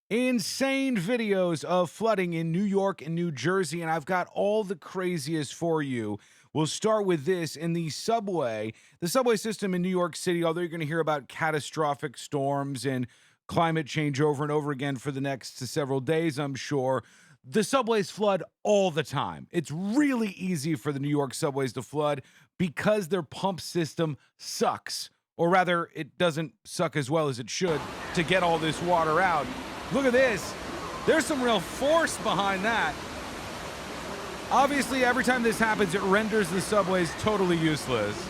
Insane videos of flooding in New York and New Jersey, and I've got all the craziest for you. We'll start with this in the subway. The subway system in New York City, although you're going to hear about catastrophic storms and climate change over and over again for the next several days, I'm sure. The subways flood all the time. It's really easy for the New York subways to flood because their pump system sucks. Or rather, it doesn't suck as well as it should to get all this water out. Look at this. There's some real force behind that. Obviously, every time this happens, it renders the subways totally useless.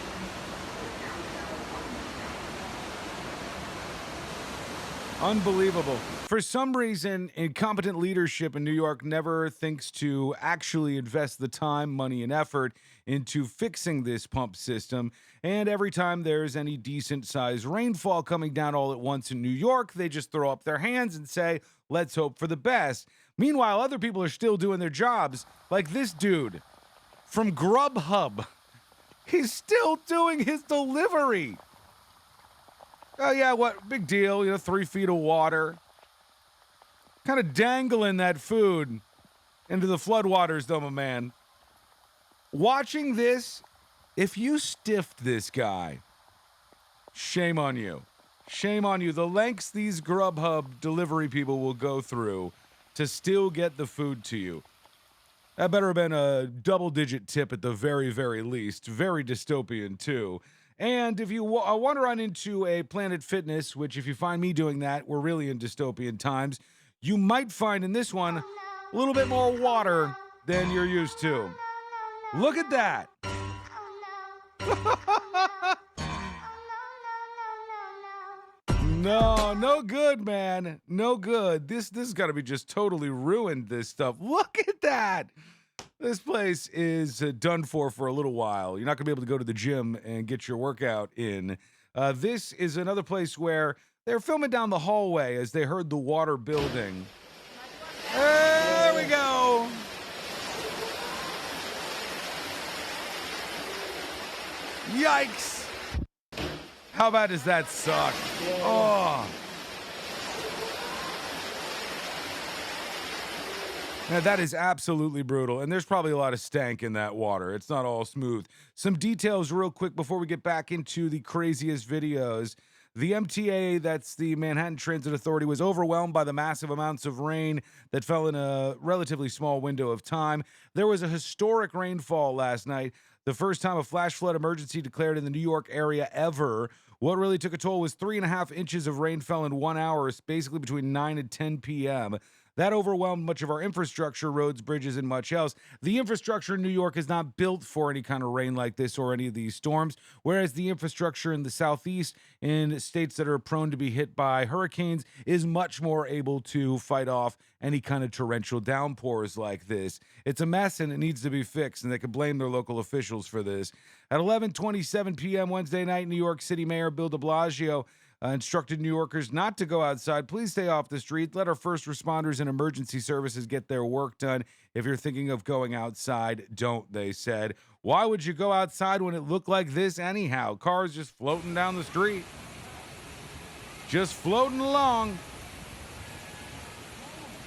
Unbelievable. For some reason, incompetent leadership in New York never thinks to actually invest the time, money, and effort into fixing this pump system. And every time there's any decent sized rainfall coming down all at once in New York, they just throw up their hands and say, let's hope for the best. Meanwhile, other people are still doing their jobs, like this dude from GrubHub. He's still doing his delivery. Oh, yeah, what? Big deal. 3 feet of water. Kind of dangling that food into the floodwaters, though, my man. Watching this, if you stiffed this guy, shame on you. Shame on you. The lengths these GrubHub delivery people will go through to still get the food to you. That better have been a double-digit tip at the very, very least. Very dystopian, too. And if you want to run into a Planet Fitness, which if you find me doing that, we're really in dystopian times, you might find in this one a little bit more water than you're used to. Look at that. No good, man. No good. This has got to be just totally ruined, this stuff. Look at that. This place is done for a little while. You're not going to be able to go to the gym and get your workout in. This is another place where they're filming down the hallway as they heard the water building. There we go. Yikes. How bad does that suck? Oh. Now, that is absolutely brutal, and there's probably a lot of stank in that water. It's not all smooth. Some details real quick before we get back into the craziest videos. The MTA, that's the Manhattan Transit Authority, was overwhelmed by the massive amounts of rain that fell in a relatively small window of time. There was a historic rainfall last night, the first time a flash flood emergency declared in the New York area ever. What really took a toll was 3.5 inches of rain fell in 1 hour, basically between 9 and 10 p.m. That overwhelmed much of our infrastructure, roads, bridges, and much else. The infrastructure in New York is not built for any kind of rain like this or any of these storms, whereas the infrastructure in the Southeast, in states that are prone to be hit by hurricanes, is much more able to fight off any kind of torrential downpours like this. It's a mess and it needs to be fixed, and they can blame their local officials for this. At 11:27 p.m. Wednesday night, New York City Mayor Bill de Blasio instructed New Yorkers not to go outside. Please stay off the street. Let our first responders and emergency services get their work done. If you're thinking of going outside, don't, they said. Why would you go outside when it looked like this anyhow? Cars just floating down the street. Just floating along.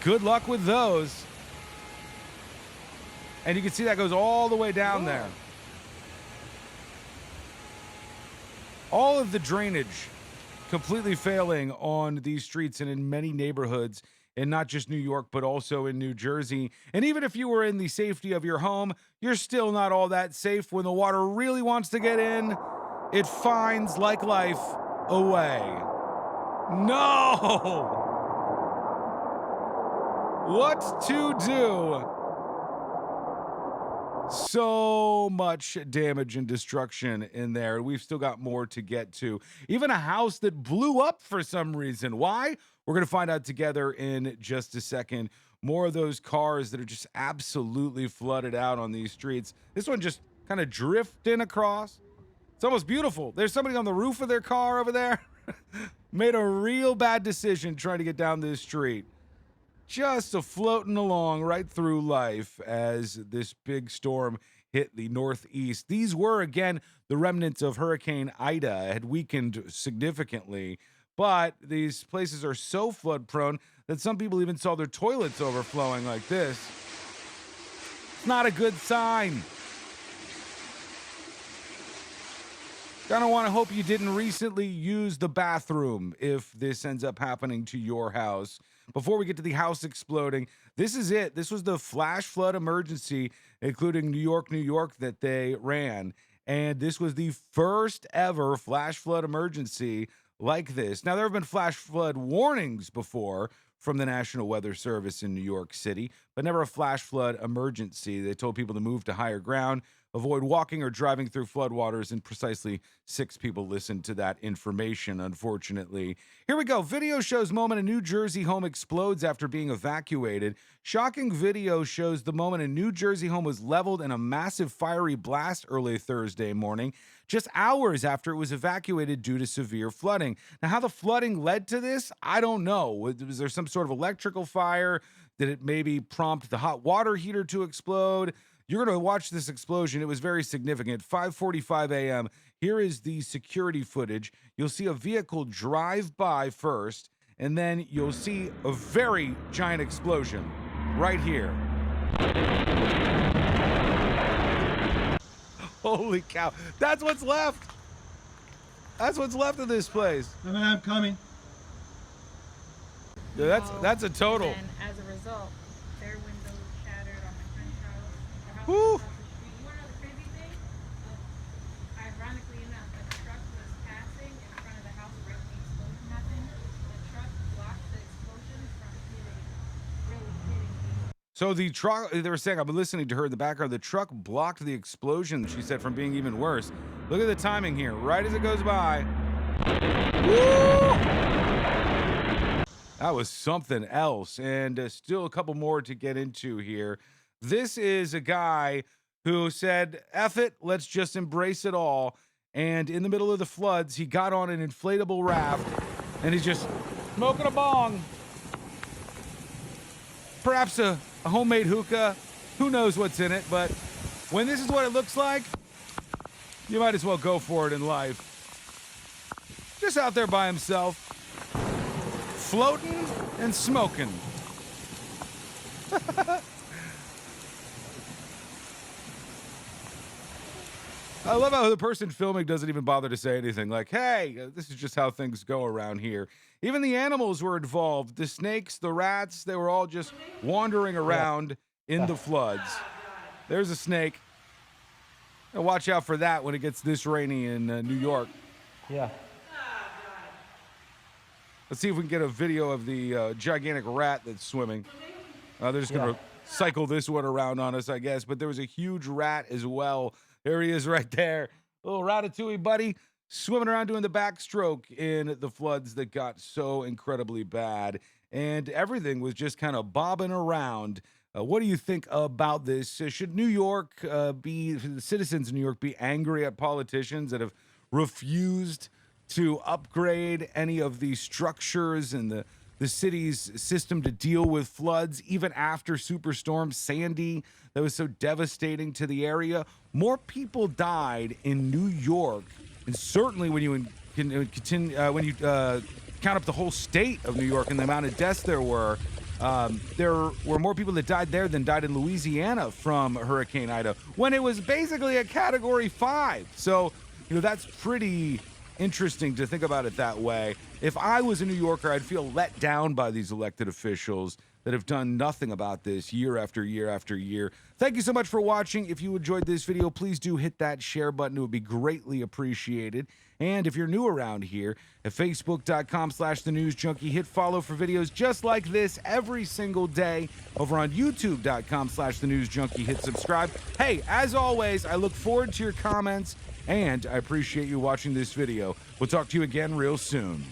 Good luck with those. And you can see that goes all the way down there. All of the drainage completely failing on these streets and in many neighborhoods, and not just New York, but also in New Jersey. And even if you were in the safety of your home, you're still not all that safe. When the water really wants to get in, it finds, like life, a way. No! What to do? So much damage and destruction in there. We've still got more to get to. Even a house that blew up for some reason. Why? We're going to find out together in just a second. More of those cars that are just absolutely flooded out on these streets. This one just kind of drifting across. It's almost beautiful. There's somebody on the roof of their car over there. Made a real bad decision trying to get down this street. Just a floating along right through life as this big storm hit the Northeast. These were, again, the remnants of Hurricane Ida had weakened significantly, but these places are so flood prone that some people even saw their toilets overflowing like this. It's not a good sign. Gonna want to hope you didn't recently use the bathroom if this ends up happening to your house. Before we get to the house exploding, this is it. This was the flash flood emergency, including New York, that they ran. And this was the first ever flash flood emergency like this. Now, there have been flash flood warnings before from the National Weather Service in New York City, but never a flash flood emergency. They told people to move to higher ground, avoid walking or driving through floodwaters, and precisely 6 people listened to that information, unfortunately. Here we go. Video shows moment a New Jersey home explodes after being evacuated. Shocking video shows the moment a New Jersey home was leveled in a massive fiery blast early Thursday morning, just hours after it was evacuated due to severe flooding. Now, how the flooding led to this, I don't know. Was there some sort of electrical fire? Did it maybe prompt the hot water heater to explode? You're going to watch this explosion. It was very significant. 5:45 a.m. Here is the security footage. You'll see a vehicle drive by first, and then you'll see a very giant explosion right here. Holy cow. That's what's left. That's what's left of this place. I'm coming. Yeah, that's a total. And as a result, their windows shattered on my friend's house. Their house Woo. across the street. You want to know the crazy thing? Ironically enough, a truck was passing in front of the house right when the explosion happened. The truck blocked the explosion from really hitting me. So the truck, they were saying, I've been listening to her in the background, the truck blocked the explosion, she said, from being even worse. Look at the timing here, right as it goes by. Woo! That was something else, and still a couple more to get into here. This is a guy who said, F it, let's just embrace it all. And in the middle of the floods, he got on an inflatable raft, and he's just smoking a bong. Perhaps a homemade hookah. Who knows what's in it, but when this is what it looks like, you might as well go for it in life. Just out there by himself, floating and smoking. I love how the person filming doesn't even bother to say anything. Like, hey, this is just how things go around here. Even the animals were involved. The snakes, the rats, they were all just wandering around in the floods. There's a snake. Now watch out for that when it gets this rainy in New York. Yeah. Let's see if we can get a video of the gigantic rat that's swimming. They're just going to cycle this one around on us, I guess. But there was a huge rat as well. There he is right there. Little ratatouille buddy swimming around doing the backstroke in the floods that got so incredibly bad. And everything was just kind of bobbing around. What do you think about this? Should New York the citizens of New York be angry at politicians that have refused to upgrade any of the structures and the city's system to deal with floods, even after Superstorm Sandy that was so devastating to the area? More people died in New York, and certainly when you count up the whole state of New York and the amount of deaths there were more people that died there than died in Louisiana from Hurricane Ida, when it was basically a Category 5. So, that's pretty interesting to think about it that way. If I was a New Yorker, I'd feel let down by these elected officials that have done nothing about this year after year after year. Thank you so much for watching. If you enjoyed this video, please do hit that share button. It would be greatly appreciated. And if you're new around here, at facebook.com/thenewsjunkie, hit follow for videos just like this every single day. Over on youtube.com/thenewsjunkie, hit subscribe. Hey, as always, I look forward to your comments, and I appreciate you watching this video. We'll talk to you again real soon.